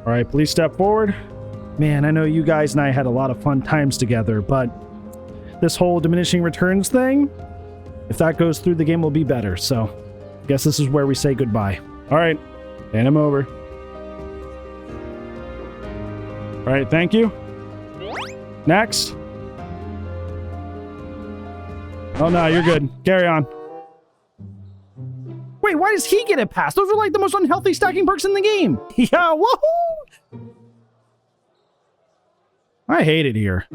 All right, please step forward. Man, I know you guys and I had a lot of fun times together, but this whole diminishing returns thing, if that goes through, the game will be better. So I guess this is where we say goodbye. All right, hand him over. All right, thank you. Next. Oh no, you're good. Carry on. Wait, why does he get it passed? Those are like the most unhealthy stacking perks in the game. Yeah, woohoo! I hate it here.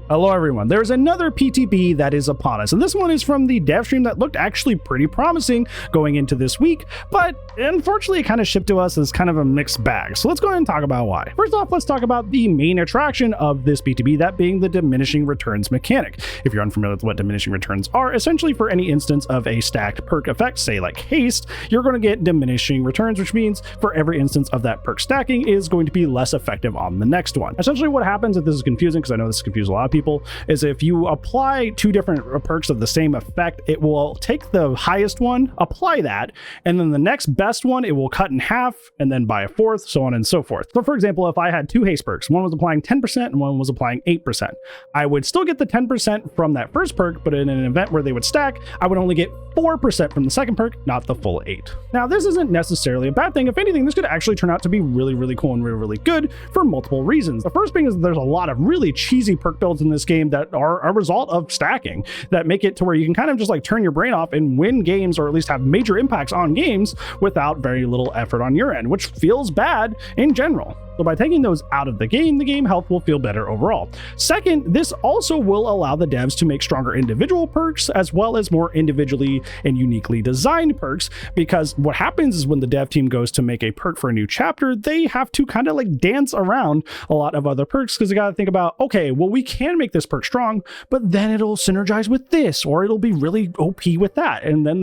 Hello everyone, there's another PTB that is upon us, and this one is from the dev stream that looked actually pretty promising going into this week, but unfortunately it kind of shipped to us as kind of a mixed bag. So let's go ahead and talk about why. First off, let's talk about the main attraction of this PTB, that being the diminishing returns mechanic. If you're unfamiliar with what diminishing returns are, essentially for any instance of a stacked perk effect, say like haste, you're going to get diminishing returns, which means for every instance of that perk stacking is going to be less effective on the next one. Essentially what happens, if this is confusing, because I know this confuses a lot of people, is if you apply two different perks of the same effect, it will take the highest one, apply that, and then the next best one, it will cut in half and then by a fourth, so on and so forth. So for example, if I had two haste perks, one was applying 10% and one was applying 8%, I would still get the 10% from that first perk, but in an event where they would stack, I would only get 4% from the second perk, not the full 8. Now, this isn't necessarily a bad thing. If anything, this could actually turn out to be really, really cool and really, really good for multiple reasons. The first thing is there's a lot of really cheesy perk builds in this game that are a result of stacking that make it to where you can kind of just like turn your brain off and win games, or at least have major impacts on games without very little effort on your end, which feels bad in general. So by taking those out of the game health will feel better overall. Second, this also will allow the devs to make stronger individual perks as well as more individually and uniquely designed perks, because what happens is when the dev team goes to make a perk for a new chapter, they have to kind of like dance around a lot of other perks, because they got to think about, okay, well, we can make this perk strong, but then it'll synergize with this, or it'll be really OP with that. And then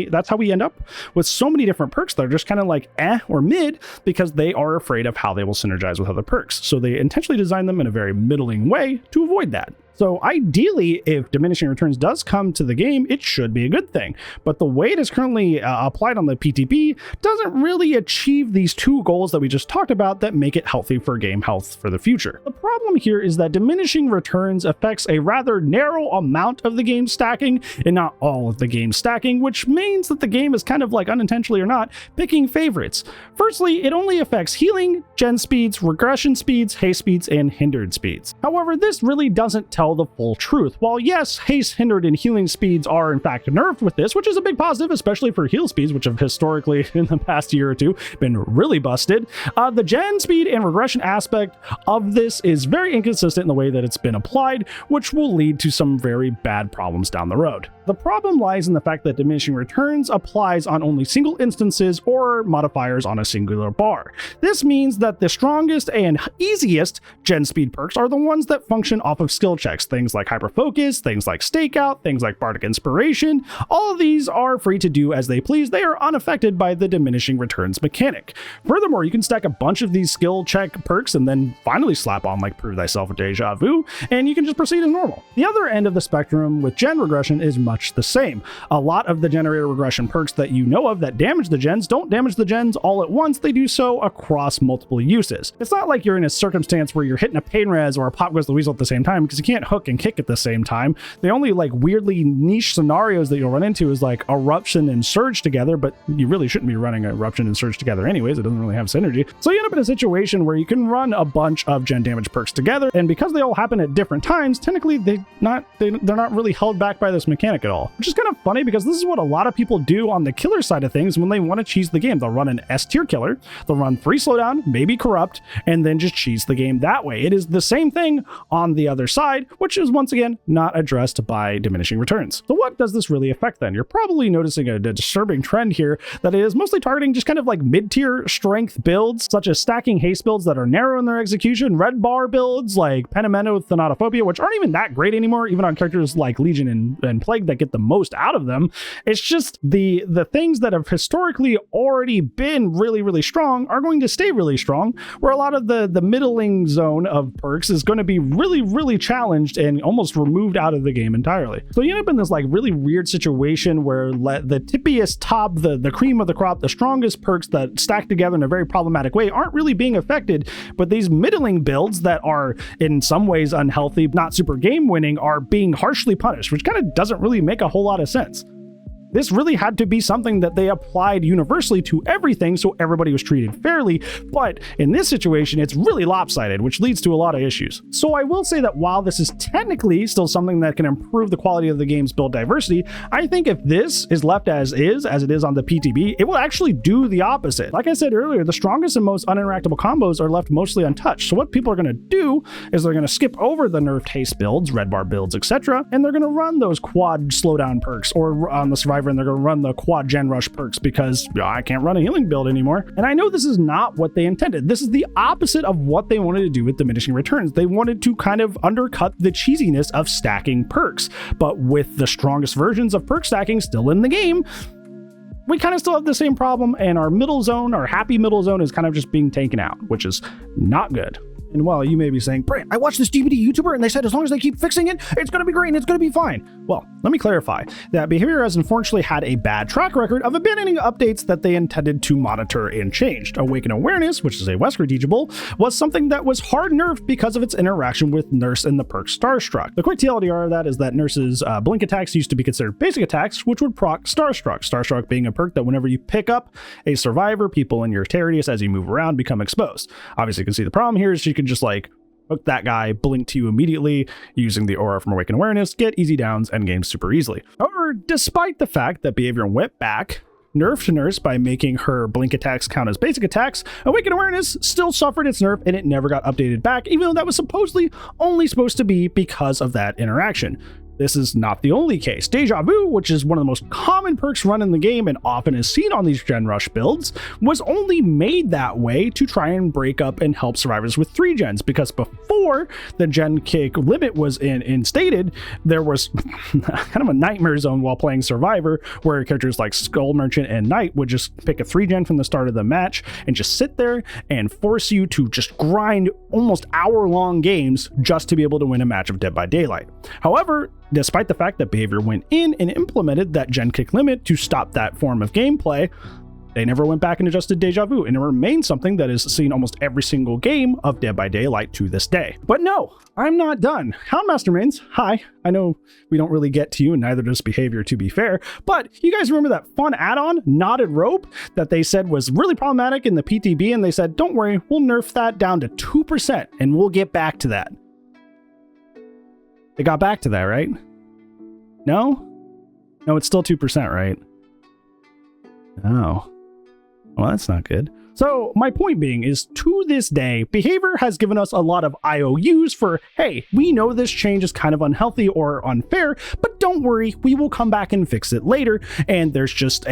that's how we end up with so many different perks that are just kind of like or mid, because they are afraid of how they will synergize with other perks. So they intentionally design them in a very middling way to avoid that. So ideally, if diminishing returns does come to the game, it should be a good thing. But the way it is currently applied on the PTB doesn't really achieve these two goals that we just talked about that make it healthy for game health for the future. The problem here is that diminishing returns affects a rather narrow amount of the game stacking and not all of the game stacking, which means that the game is kind of like, unintentionally or not, picking favorites. Firstly, it only affects healing, gen speeds, regression speeds, haste speeds, and hindered speeds. However, this really doesn't tell the full truth. While yes, haste, hindered, and healing speeds are in fact nerfed with this, which is a big positive, especially for heal speeds, which have historically in the past year or two been really busted, the gen speed and regression aspect of this is very inconsistent in the way that it's been applied, which will lead to some very bad problems down the road. The problem lies in the fact that diminishing returns applies on only single instances or modifiers on a singular bar. This means that the strongest and easiest gen speed perks are the ones that function off of skill checks. Things like hyperfocus, things like stakeout, things like bardic inspiration. All of these are free to do as they please. They are unaffected by the diminishing returns mechanic. Furthermore, you can stack a bunch of these skill check perks and then finally slap on like Prove Thyself or Deja Vu, and you can just proceed as normal. The other end of the spectrum with gen regression is much the same. A lot of the generator regression perks that you know of that damage the gens don't damage the gens all at once. They do so across multiple uses. It's not like you're in a circumstance where you're hitting a pain res or a pop goes the weasel at the same time, because you can't hook and kick at the same time. The only like weirdly niche scenarios that you'll run into is like eruption and surge together, but you really shouldn't be running eruption and surge together anyways. It doesn't really have synergy. So you end up in a situation where you can run a bunch of gen damage perks together, and because they all happen at different times, technically they're not really held back by this mechanic at all, which is kind of funny because this is what a lot of people do on the killer side of things when they want to cheese the game. They'll run an S tier killer, they'll run 3 slowdown, maybe corrupt, and then just cheese the game that way. It is the same thing on the other side, which is once again not addressed by diminishing returns. So what does this really affect then? You're probably noticing a disturbing trend here that is mostly targeting just kind of like mid-tier strength builds, such as stacking haste builds that are narrow in their execution, red bar builds like Penamento with Thanatophobia, which aren't even that great anymore, even on characters like Legion and Plague that get the most out of them. It's just the things that have historically already been really, really strong are going to stay really strong, where a lot of the middling zone of perks is going to be really, really challenged challenged and almost removed out of the game entirely. So you end up in this like really weird situation where the tippiest top, the cream of the crop, the strongest perks that stack together in a very problematic way aren't really being affected, but these middling builds that are in some ways unhealthy, not super game winning, are being harshly punished, which kind of doesn't really make a whole lot of sense. This really had to be something that they applied universally to everything so everybody was treated fairly, but in this situation, it's really lopsided, which leads to a lot of issues. So I will say that while this is technically still something that can improve the quality of the game's build diversity, I think if this is left as it is on the PTB, it will actually do the opposite. Like I said earlier, the strongest and most uninteractable combos are left mostly untouched. So what people are going to do is they're going to skip over the nerfed haste builds, red bar builds, etc., and they're going to run those quad slowdown perks, or on the survivor, and they're going to run the quad gen rush perks because I can't run a healing build anymore. And I know this is not what they intended. This is the opposite of what they wanted to do with diminishing returns. They wanted to kind of undercut the cheesiness of stacking perks, but with the strongest versions of perk stacking still in the game, we kind of still have the same problem, and our middle zone, our happy middle zone, is kind of just being taken out, which is not good. And while you may be saying, Brant, I watched this DVD YouTuber and they said as long as they keep fixing it, it's going to be great and it's going to be fine. Well, let me clarify that BHVR has unfortunately had a bad track record of abandoning updates that they intended to monitor and changed. Awaken Awareness, which is a Wesker teachable, was something that was hard nerfed because of its interaction with Nurse and the perk Starstruck. The quick TLDR of that is that Nurse's blink attacks used to be considered basic attacks, which would proc Starstruck. Starstruck being a perk that whenever you pick up a survivor, people in your radius as you move around become exposed. Obviously, you can see the problem here is you can just like hook that guy, blink to you immediately using the aura from Awaken Awareness, get easy downs, and games super easily. However, despite the fact that BHVR went back, nerfed Nurse by making her blink attacks count as basic attacks, Awaken Awareness still suffered its nerf and it never got updated back, even though that was supposedly only supposed to be because of that interaction. This is not the only case. Deja Vu, which is one of the most common perks run in the game and often is seen on these Gen Rush builds, was only made that way to try and break up and help survivors with 3 gens, because before the Gen kick limit was instated, there was kind of a nightmare zone while playing Survivor, where characters like Skull Merchant and Knight would just pick a 3 gen from the start of the match and just sit there and force you to just grind almost hour-long games just to be able to win a match of Dead by Daylight. However, despite the fact that BHVR went in and implemented that gen kick limit to stop that form of gameplay, they never went back and adjusted Deja Vu, and it remains something that is seen almost every single game of Dead by Daylight to this day. But no, I'm not done. Houndmaster Mains, hi. I know we don't really get to you, and neither does BHVR, to be fair, but you guys remember that fun add-on, Knotted Rope, that they said was really problematic in the PTB, and they said, don't worry, we'll nerf that down to 2%, and we'll get back to that. They got back to that, right? No? No, it's still 2%, right? Oh. Well, that's not good. So my point being is, to this day, BHVR has given us a lot of IOUs for, hey, we know this change is kind of unhealthy or unfair, but don't worry, we will come back and fix it later. And there's just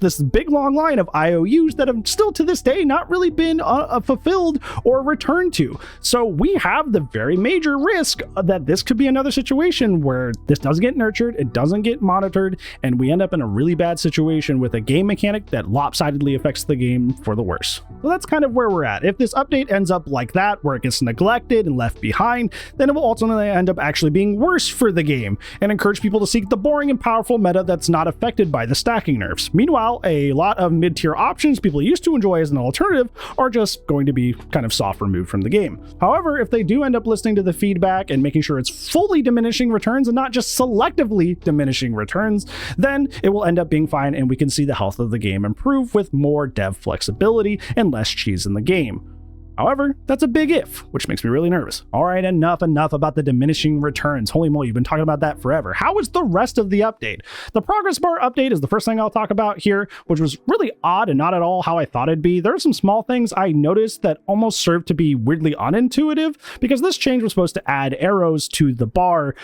this big long line of IOUs that have still to this day not really been fulfilled or returned to. So we have the very major risk that this could be another situation where this doesn't get nurtured, it doesn't get monitored, and we end up in a really bad situation with a game mechanic that lopsidedly affects the game for the worse. So that's kind of where we're at. If this update ends up like that, where it gets neglected and left behind, then it will ultimately end up actually being worse for the game and encourage people to seek the boring and powerful meta that's not affected by the stacking nerfs. Meanwhile, a lot of mid-tier options people used to enjoy as an alternative are just going to be kind of soft removed from the game. However, if they do end up listening to the feedback and making sure it's fully diminishing returns and not just selectively diminishing returns, then it will end up being fine and we can see the health of the game improve with more dev flexibility and less cheese in the game. However, that's a big if, which makes me really nervous. All right, enough about the diminishing returns. Holy moly, you've been talking about that forever. How is the rest of the update? The progress bar update is the first thing I'll talk about here, which was really odd and not at all how I thought it'd be. There are some small things I noticed that almost served to be weirdly unintuitive, because this change was supposed to add arrows to the bar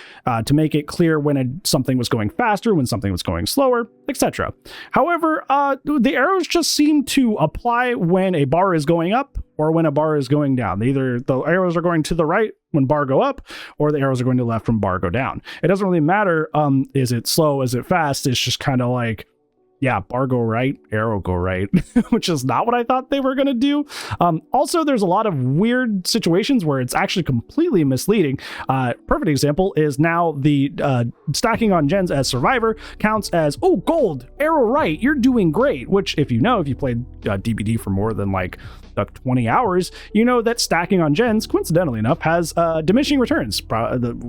to make it clear when something was going faster, when something was going slower, etc. However, the arrows just seem to apply when a bar is going up or when a bar is going down. Either the arrows are going to the right when bar go up, or the arrows are going to the left when bar go down. It doesn't really matter, is it slow, is it fast? It's just kind of like, yeah, bar go right, arrow go right, which is not what I thought they were going to do. Also, there's a lot of weird situations where it's actually completely misleading. Perfect example is now the stacking on gens as survivor counts as, oh, gold, arrow right, you're doing great, which if you played DBD for more than like 20 hours, you know that stacking on gens, coincidentally enough, has diminishing returns.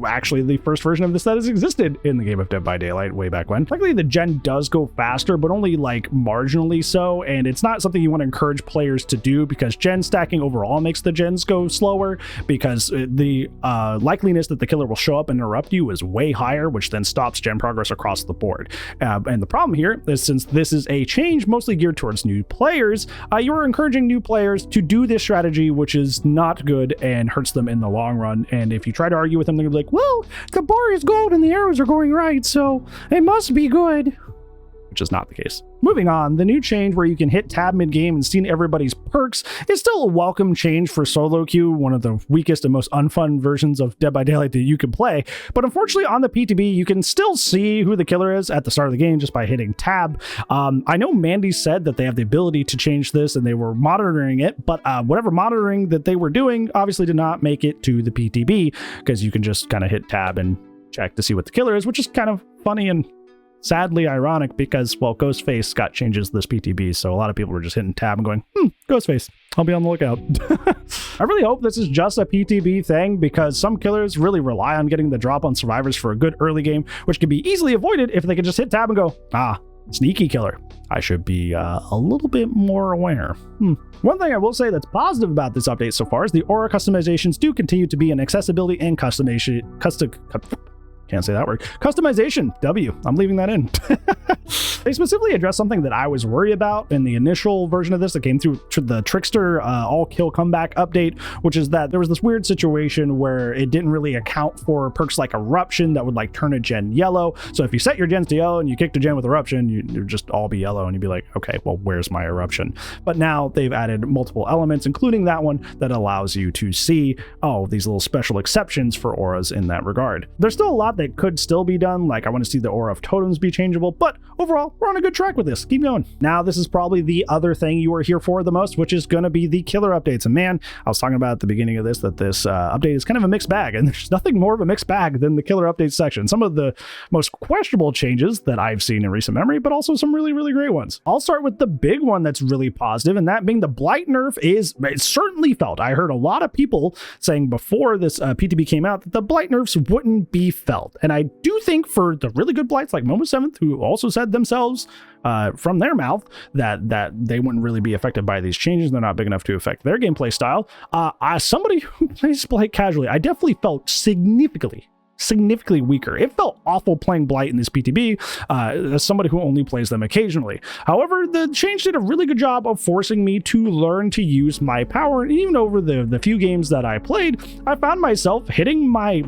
Actually, the first version of this that has existed in the game of Dead by Daylight way back when. Luckily, the gen does go faster, but only like marginally so, and it's not something you want to encourage players to do because gen stacking overall makes the gens go slower because the likeliness that the killer will show up and interrupt you is way higher, which then stops gen progress across the board. And the problem here is, since this is a change mostly geared towards new players, you're encouraging new players to do this strategy, which is not good and hurts them in the long run. And if you try to argue with them, they're gonna be like, well, the bar is gold and the arrows are going right, so it must be good. Which is not the case. Moving on, the new change where you can hit tab mid-game and see everybody's perks is still a welcome change for solo queue, one of the weakest and most unfun versions of Dead by Daylight that you can play. But unfortunately, on the PTB, you can still see who the killer is at the start of the game just by hitting tab. I know Mandy said that they have the ability to change this and they were monitoring it, but whatever monitoring that they were doing obviously did not make it to the PTB because you can just kind of hit tab and check to see what the killer is, which is kind of funny and sadly ironic because, well, Ghostface got changes this PTB, so a lot of people were just hitting tab and going, Ghostface, I'll be on the lookout. I really hope this is just a PTB thing because some killers really rely on getting the drop on survivors for a good early game, which can be easily avoided if they could just hit tab and go, sneaky killer. I should be a little bit more aware. One thing I will say that's positive about this update so far is the aura customizations do continue to be an accessibility and can't say that word. Customization. I'm leaving that in. They specifically addressed something that I was worried about in the initial version of this that came through the Trickster all kill comeback update, which is that there was this weird situation where it didn't really account for perks like Eruption that would like turn a gen yellow. So if you set your gens to yellow and you kicked a gen with Eruption, you'd just all be yellow and you'd be like, okay, well, where's my Eruption? But now they've added multiple elements, including that one that allows you to see, these little special exceptions for auras in that regard. There's still a lot that could still be done, like I want to see the aura of totems be changeable, but overall we're on a good track with this. Keep going. Now this is probably the other thing you are here for the most, which is going to be the killer updates. And man, I was talking about at the beginning of this that this update is kind of a mixed bag, and there's nothing more of a mixed bag than the killer updates section. Some of the most questionable changes that I've seen in recent memory, but also some really, really great ones. I'll start with the big one that's really positive, and that being the Blight nerf is certainly felt. I heard a lot of people saying before this PTB came out that the Blight nerfs wouldn't be felt. And I do think for the really good Blights like Momo7th, who also said themselves from their mouth that they wouldn't really be affected by these changes, they're not big enough to affect their gameplay style. As somebody who plays Blight casually, I definitely felt significantly weaker. It felt awful playing Blight in this PTB as somebody who only plays them occasionally. However, the change did a really good job of forcing me to learn to use my power, and even over the few games that I played, I found myself hitting my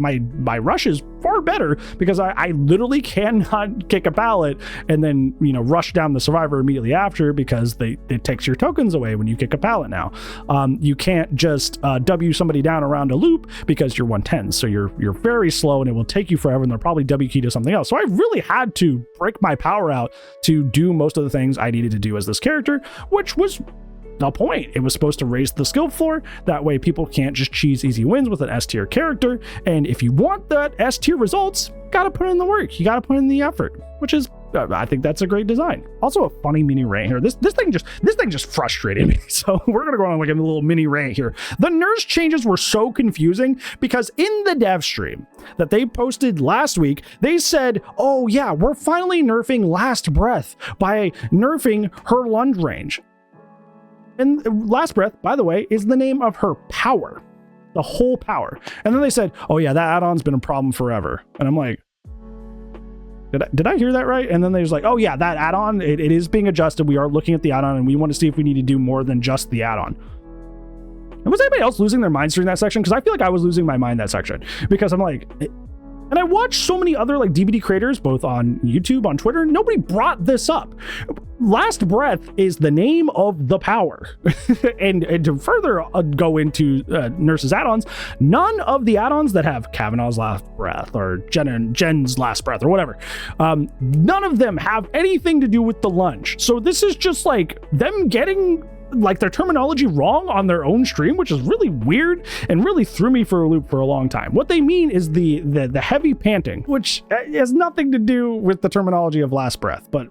rushes far better because I literally cannot kick a pallet and then rush down the survivor immediately after because it takes your tokens away when you kick a pallet now. You can't just W somebody down around a loop because you're 110, so you're very slow and it will take you forever and they'll probably W key to something else. So I really had to break my power out to do most of the things I needed to do as this character, which was the point. It was supposed to raise the skill floor. That way people can't just cheese easy wins with an S tier character. And if you want that S tier results, you gotta put in the work. You gotta put in the effort, which is, I think that's a great design. Also a funny mini rant here. This thing just frustrated me. So we're gonna go on like a little mini rant here. The Nerfed changes were so confusing because in the dev stream that they posted last week, they said, oh yeah, we're finally nerfing Last Breath by nerfing her lunge range. And Last Breath, by the way, is the name of her power, the whole power. And then they said, oh yeah, that add-on's been a problem forever. And I'm like, did I hear that right? And then they was like, oh yeah, that add-on, it is being adjusted. We are looking at the add-on and we want to see if we need to do more than just the add-on. And was anybody else losing their minds during that section? Because I feel like I was losing my mind that section because I'm like, And I watched so many other like DBD creators, both on YouTube, on Twitter, and nobody brought this up. Last Breath is the name of the power. and to further go into Nurse's add-ons, none of the add-ons that have Kavanaugh's Last Breath or Jen's Last Breath or whatever, none of them have anything to do with the lunge. So this is just like them getting like their terminology wrong on their own stream, which is really weird and really threw me for a loop for a long time. What they mean is the heavy panting, which has nothing to do with the terminology of Last Breath. But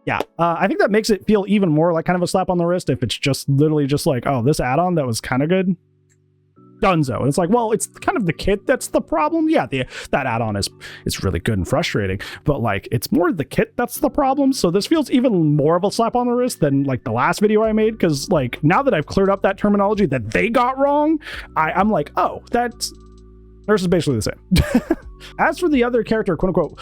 yeah, I think that makes it feel even more like kind of a slap on the wrist if it's just literally just like, oh, this add-on that was kind of good, Dunzo. And it's like, well, it's kind of the kit that's the problem. Yeah, that add-on is really good and frustrating, but like it's more the kit that's the problem. So this feels even more of a slap on the wrist than like the last video I made, because like now that I've cleared up that terminology that they got wrong, I'm like, oh, that's Nurse is basically the same. As for the other character, quote unquote,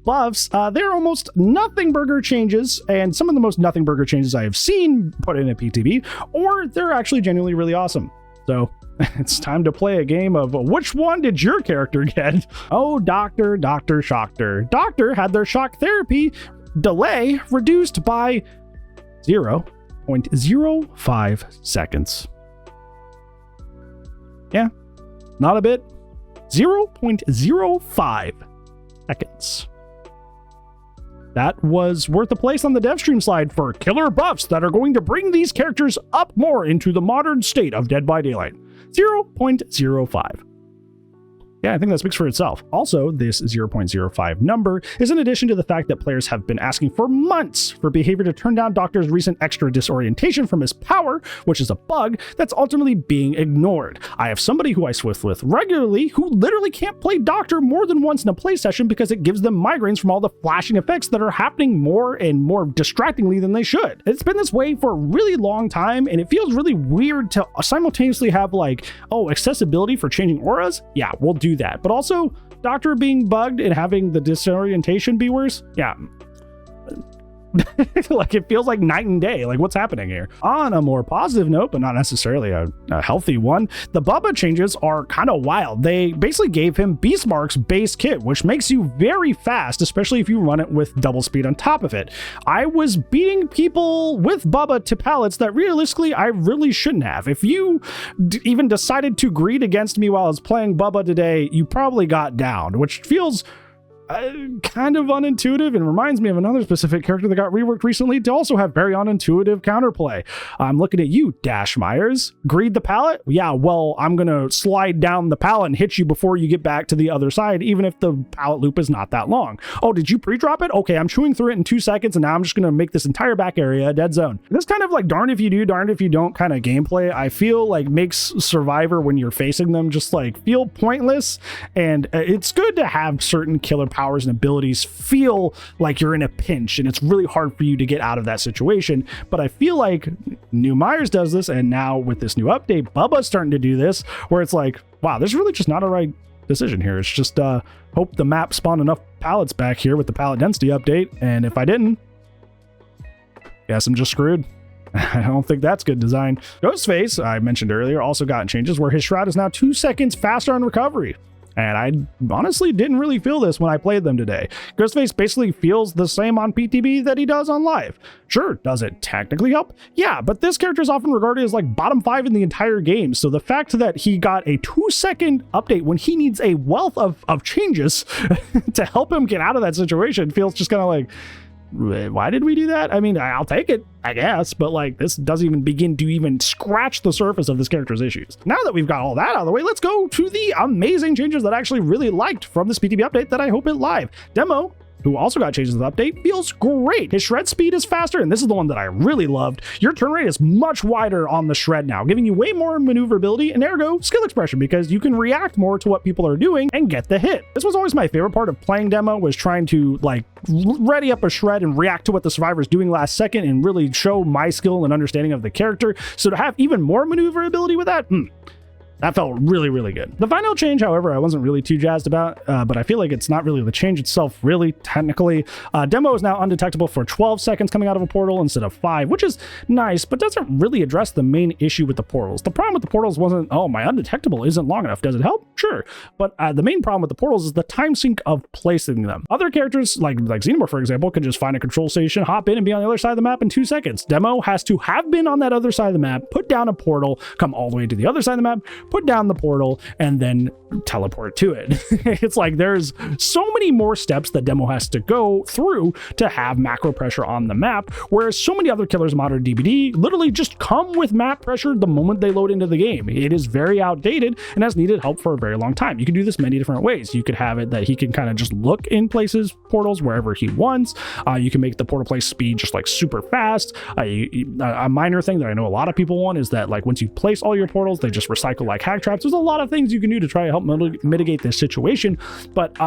buffs, they're almost nothing burger changes, and some of the most nothing burger changes I have seen put in a PTB, or they're actually genuinely really awesome. So it's time to play a game of which one did your character get? Oh, Dr. Shocker. Doctor had their shock therapy delay reduced by 0.05 seconds. Yeah, not a bit. 0.05 seconds. That was worth a place on the dev stream slide for killer buffs that are going to bring these characters up more into the modern state of Dead by Daylight. 0.05. Yeah, I think that speaks for itself. Also, this 0.05 number is in addition to the fact that players have been asking for months for behavior to turn down Doctor's recent extra disorientation from his power, which is a bug that's ultimately being ignored. I have somebody who I swift with regularly who literally can't play Doctor more than once in a play session because it gives them migraines from all the flashing effects that are happening more and more distractingly than they should. It's been this way for a really long time, and it feels really weird to simultaneously have like, oh, accessibility for changing auras? Yeah, we'll do that, but also Doctor being bugged and having the disorientation be worse. Yeah. Like it feels like night and day. Like what's happening here? On a more positive note, but not necessarily a healthy one, the Bubba changes are kind of wild. They basically gave him Beastmark's base kit, which makes you very fast, especially if you run it with double speed on top of it. I was beating people with Bubba to pallets that realistically I really shouldn't have. If you even decided to greed against me while I was playing Bubba today, you probably got downed, which feels kind of unintuitive and reminds me of another specific character that got reworked recently to also have very unintuitive counterplay. I'm looking at you, Dash Myers. Greed the pallet? Yeah, well, I'm gonna slide down the pallet and hit you before you get back to the other side, even if the pallet loop is not that long. Oh, did you pre-drop it? Okay, I'm chewing through it in 2 seconds, and now I'm just gonna make this entire back area a dead zone. This kind of like darned if you do, darned if you don't kind of gameplay, I feel like makes Survivor when you're facing them just like feel pointless, and it's good to have certain killer powers and abilities feel like you're in a pinch and it's really hard for you to get out of that situation. But I feel like New Myers does this, and now with this new update, Bubba's starting to do this, where it's like, wow, there's really just not a right decision here. It's just hope the map spawned enough pallets back here with the pallet density update, and if I didn't, guess I'm just screwed. I don't think that's good design. Ghostface, I mentioned earlier, also got changes where his shroud is now 2 seconds faster on recovery. And I honestly didn't really feel this when I played them today. Ghostface basically feels the same on PTB that he does on live. Sure, does it technically help? Yeah, but this character is often regarded as like bottom 5 in the entire game. So the fact that he got a 2-second update when he needs a wealth of changes to help him get out of that situation feels just kind of like, why did we do that? I mean, I'll take it, I guess, but like this doesn't even begin to even scratch the surface of this character's issues. Now that we've got all that out of the way, let's go to the amazing changes that I actually really liked from this PTB update that I hope it live. Demo, who also got changes to the update, feels great. His shred speed is faster, and this is the one that I really loved. Your turn rate is much wider on the shred now, giving you way more maneuverability and ergo skill expression, because you can react more to what people are doing and get the hit. This was always my favorite part of playing demo, was trying to like ready up a shred and react to what the survivor is doing last second and really show my skill and understanding of the character. So to have even more maneuverability with that, That felt really, really good. The final change, however, I wasn't really too jazzed about, but I feel like it's not really the change itself, really, technically. Demo is now undetectable for 12 seconds coming out of a portal instead of 5, which is nice, but doesn't really address the main issue with the portals. The problem with the portals wasn't, oh, my undetectable isn't long enough. Does it help? Sure. But the main problem with the portals is the time sink of placing them. Other characters, like Xenomorph, for example, could just find a control station, hop in, and be on the other side of the map in 2 seconds. Demo has to have been on that other side of the map, put down a portal, come all the way to the other side of the map, put down the portal, and then teleport to it. It's like there's so many more steps that Demo has to go through to have macro pressure on the map, whereas so many other killers, modern DBD, literally just come with map pressure the moment they load into the game. It is very outdated and has needed help for a very long time. You can do this many different ways. You could have it that he can kind of just look in places, portals, wherever he wants. You can make the portal place speed just like super fast. A minor thing that I know a lot of people want is that like once you place all your portals, they just recycle like hack traps. There's a lot of things you can do to try to help mitigate this situation, but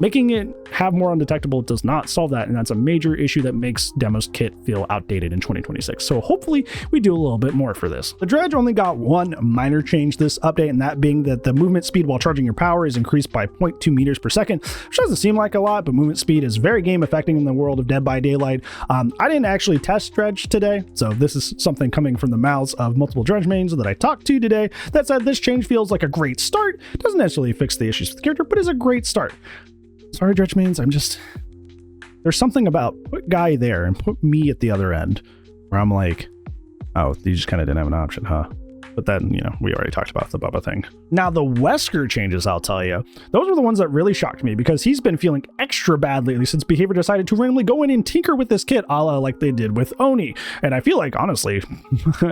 making it have more undetectable does not solve that, and that's a major issue that makes Demo's kit feel outdated in 2026. So hopefully we do a little bit more for this. The Dredge only got one minor change this update, and that being that the movement speed while charging your power is increased by 0.2 meters per second, which doesn't seem like a lot, but movement speed is very game affecting in the world of Dead by Daylight. I didn't actually test Dredge today, so this is something coming from the mouths of multiple Dredge mains that I talked to today. That said, this change feels like a great start. It doesn't necessarily fix the issues with the character, but is a great start. Sorry, Dredge mains, there's something about put Guy there and put me at the other end where I'm like, oh, you just kind of didn't have an option, huh? But then, you know, we already talked about the Bubba thing. Now, the Wesker changes, I'll tell you, those were the ones that really shocked me because he's been feeling extra bad lately since Behavior decided to randomly go in and tinker with this kit, a la like they did with Oni. And I feel like, honestly,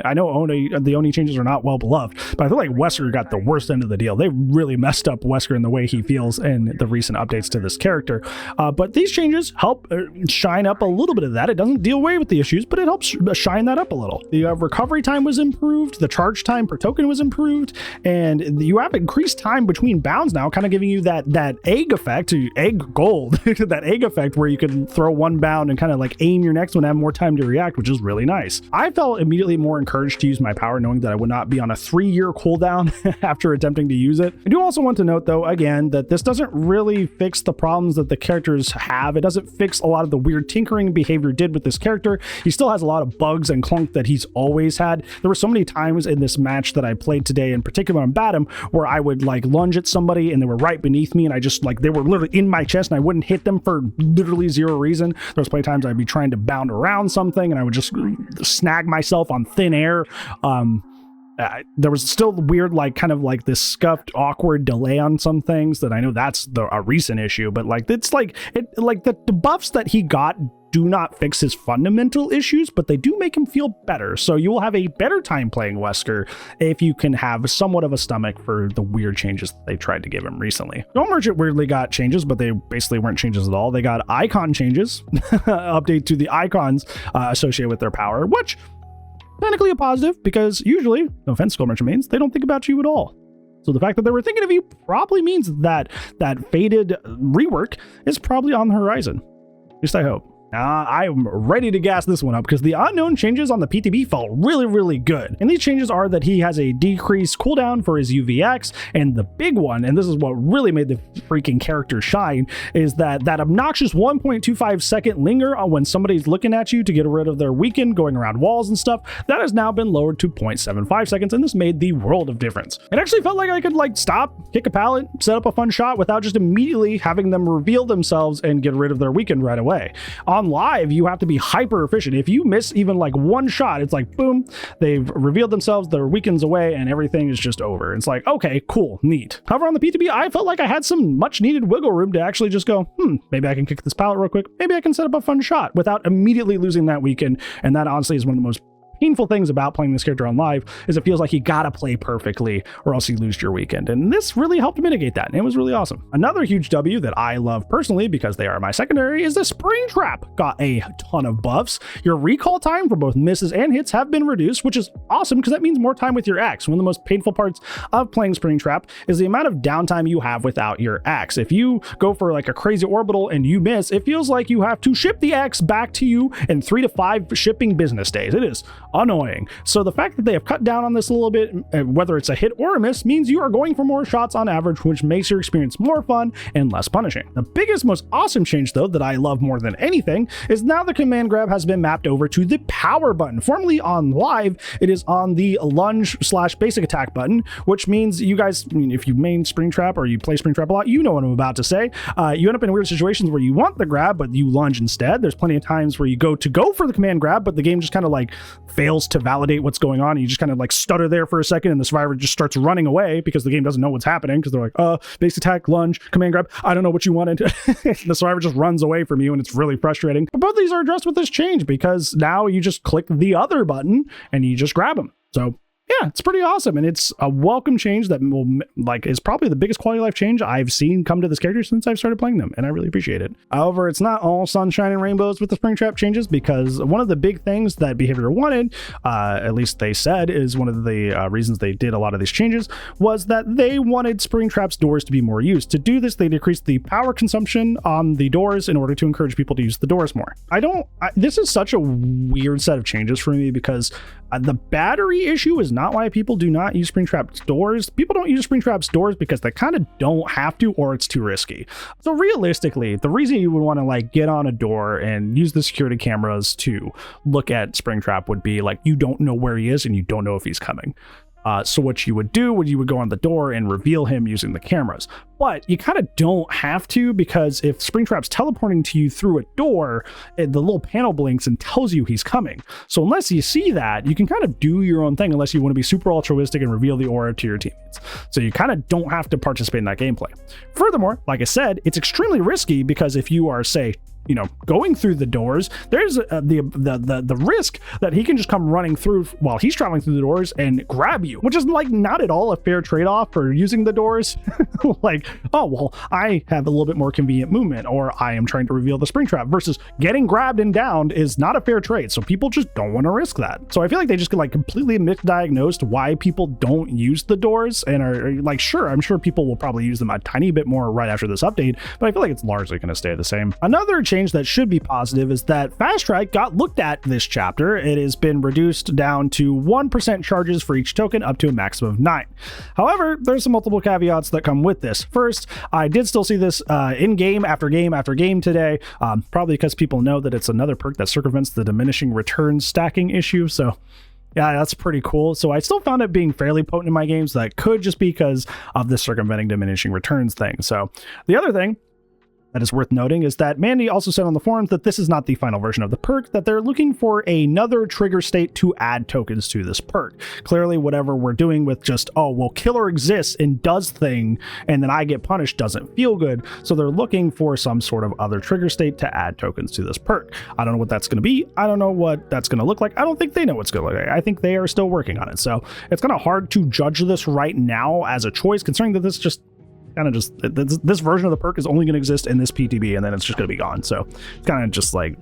I know the Oni changes are not well beloved, but I feel like Wesker got the worst end of the deal. They really messed up Wesker in the way he feels in the recent updates to this character. But these changes help shine up a little bit of that. It doesn't deal away with the issues, but it helps shine that up a little. The recovery time was improved, the charge time per token was improved, and you have increased time between bounds now, kind of giving you that egg effect, egg gold, that egg effect where you can throw one bound and kind of like aim your next one, have more time to react, which is really nice. I felt immediately more encouraged to use my power knowing that I would not be on a 3-year cooldown after attempting to use it. I do also want to note though, again, that this doesn't really fix the problems that the characters have. It doesn't fix a lot of the weird tinkering Behavior did with this character. He still has a lot of bugs and clunk that he's always had. There were so many times in this match that I played today, in particular on Batum, where I would like lunge at somebody and they were right beneath me and I just like, they were literally in my chest and I wouldn't hit them for literally zero reason. There was plenty of times I'd be trying to bound around something and I would just snag myself on thin air. There was still weird, like kind of like this scuffed, awkward delay on some things that I know that's a recent issue, but like it's like the buffs that he got do not fix his fundamental issues, but they do make him feel better. So you will have a better time playing Wesker if you can have somewhat of a stomach for the weird changes that they tried to give him recently. Dome Merchant weirdly got changes, but they basically weren't changes at all. They got icon changes, update to the icons associated with their power, which technically a positive because usually, no offense, Skull Merchant mains, they don't think about you at all. So the fact that they were thinking of you probably means that faded rework is probably on the horizon. At least I hope. I'm ready to gas this one up because the unknown changes on the PTB felt really, really good. And these changes are that he has a decreased cooldown for his UVX, and the big one, and this is what really made the freaking character shine, is that obnoxious 1.25 second linger on when somebody's looking at you to get rid of their weaken going around walls and stuff, that has now been lowered to 0.75 seconds, and this made the world of difference. It actually felt like I could like stop, kick a pallet, set up a fun shot without just immediately having them reveal themselves and get rid of their weaken right away. On live, you have to be hyper efficient. If you miss even like one shot, it's like boom, they've revealed themselves, their weakens away, and everything is just over. It's like, okay, cool, neat. However, on the PTB, I felt like I had some much needed wiggle room to actually just go, maybe I can kick this pallet real quick. Maybe I can set up a fun shot without immediately losing that weaken. And that honestly is one of the most painful things about playing this character on live is it feels like you gotta play perfectly or else you lose your weekend, and this really helped mitigate that, and it was really awesome. Another huge W that I love personally because they are my secondary is the Springtrap got a ton of buffs. Your recall time for both misses and hits have been reduced, which is awesome because that means more time with your axe. One of the most painful parts of playing Springtrap is the amount of downtime you have without your axe. If you go for like a crazy orbital and you miss, it feels like you have to ship the axe back to you in 3 to 5 shipping business days. It is annoying. So the fact that they have cut down on this a little bit, whether it's a hit or a miss, means you are going for more shots on average, which makes your experience more fun and less punishing. The biggest, most awesome change though that I love more than anything is now the command grab has been mapped over to the power button. Formerly on live, it is on the lunge / basic attack button, which means you guys, if you main Springtrap or you play Springtrap a lot, you know what I'm about to say. You end up in weird situations where you want the grab, but you lunge instead. There's plenty of times where you go for the command grab, but the game just kind of like fails to validate what's going on. And you just kind of like stutter there for a second and the survivor just starts running away because the game doesn't know what's happening because they're like, base attack, lunge, command grab, I don't know what you wanted. The survivor just runs away from you and it's really frustrating. But both of these are addressed with this change because now you just click the other button and you just grab them. So yeah, it's pretty awesome, and it's a welcome change that will is probably the biggest quality of life change I've seen come to this character since I've started playing them, and I really appreciate it. However, it's not all sunshine and rainbows with the Springtrap changes, because one of the big things that BHVR wanted, at least they said, is one of the reasons they did a lot of these changes, was that they wanted Springtrap's doors to be more used. To do this, they decreased the power consumption on the doors in order to encourage people to use the doors more. This is such a weird set of changes for me because the battery issue is not why people do not use Springtrap's doors. People don't use Springtrap's doors because they kind of don't have to, or it's too risky. So realistically, the reason you would want to like get on a door and use the security cameras to look at Springtrap would be like, you don't know where he is and you don't know if he's coming. So what you would do you would go on the door and reveal him using the cameras. But you kind of don't have to, because if Springtrap's teleporting to you through a door, the little panel blinks and tells you he's coming. So unless you see that, you can kind of do your own thing unless you want to be super altruistic and reveal the aura to your teammates. So you kind of don't have to participate in that gameplay. Furthermore, like I said, it's extremely risky because if you are, say, going through the doors, there's the risk that he can just come running through while he's traveling through the doors and grab you, which is like not at all a fair trade-off for using the doors. Like, oh, well, I have a little bit more convenient movement, or I am trying to reveal the Springtrap, versus getting grabbed and downed is not a fair trade. So people just don't want to risk that. So I feel like they just like completely misdiagnosed why people don't use the doors and are like, sure, I'm sure people will probably use them a tiny bit more right after this update, but I feel like it's largely going to stay the same. Another change that should be positive is that Fast Track got looked at this chapter. It has been reduced down to 1% charges for each token, up to a maximum of 9. However, there's some multiple caveats that come with this. First, I did still see this in game after game after game today, probably because people know that it's another perk that circumvents the diminishing return stacking issue. So yeah, that's pretty cool. So I still found it being fairly potent in my games. That could just be because of the circumventing diminishing returns thing. So the other thing that is worth noting is that Mandy also said on the forums that this is not the final version of the perk, that they're looking for another trigger state to add tokens to this perk. Clearly, whatever we're doing with just, oh, well, killer exists and does thing, and then I get punished doesn't feel good. So they're looking for some sort of other trigger state to add tokens to this perk. I don't know what that's going to be. I don't know what that's going to look like. I don't think they know what's going to look like. I think they are still working on it. So it's kind of hard to judge this right now as a choice, considering that this just kind of just, this version of the perk is only going to exist in this PTB, and then it's just going to be gone. So it's kind of just like,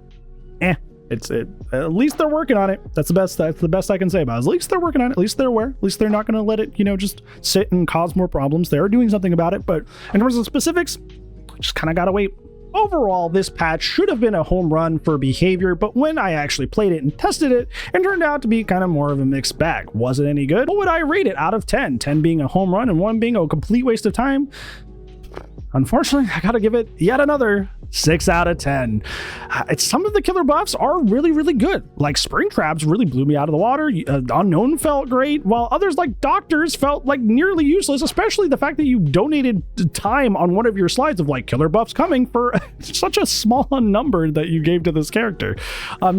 at least they're working on it. That's the best I can say about it. At least they're working on it. At least they're aware. At least they're not going to let it, just sit and cause more problems. They are doing something about it, but in terms of specifics, just kind of got to wait. Overall, this patch should have been a home run for behavior, but when I actually played it and tested it, it turned out to be kind of more of a mixed bag. Was it any good? What would I rate it out of 10? 10 being a home run and 1 being a complete waste of time? Unfortunately, I gotta give it yet another 6 out of 10. Some of the killer buffs are really, really good. Like Springtraps really blew me out of the water. Unknown felt great, while others like Doctors felt like nearly useless, especially the fact that you donated time on one of your slides of like killer buffs coming for such a small number that you gave to this character.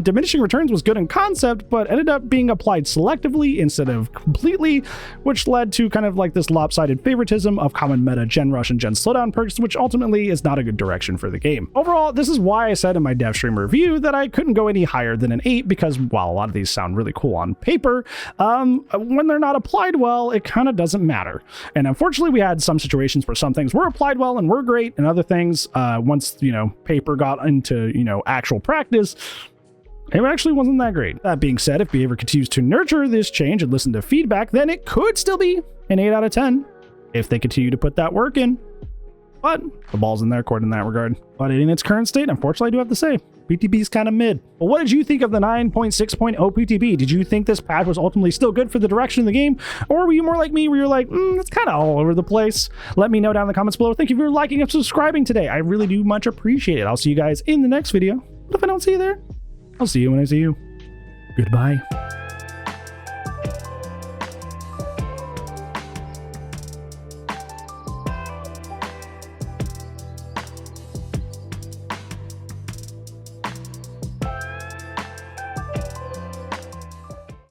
Diminishing Returns was good in concept, but ended up being applied selectively instead of completely, which led to kind of like this lopsided favoritism of common meta Gen Rush and Gen Slowdown perks, which ultimately is not a good direction for the game. Overall, this is why I said in my dev stream review that I couldn't go any higher than an 8, because while a lot of these sound really cool on paper, when they're not applied well, it kind of doesn't matter. And unfortunately, we had some situations where some things were applied well and were great, and other things, once, paper got into, actual practice, it actually wasn't that great. That being said, if behavior continues to nurture this change and listen to feedback, then it could still be an 8 out of 10 if they continue to put that work in. but the ball's in their court in that regard. But in its current state, unfortunately, I do have to say, PTB is kind of mid. But what did you think of the 9.6.0 PTB? Did you think this patch was ultimately still good for the direction of the game? Or were you more like me, where you're like, it's kind of all over the place? Let me know down in the comments below. Thank you for liking and subscribing today. I really do much appreciate it. I'll see you guys in the next video. But if I don't see you there, I'll see you when I see you. Goodbye.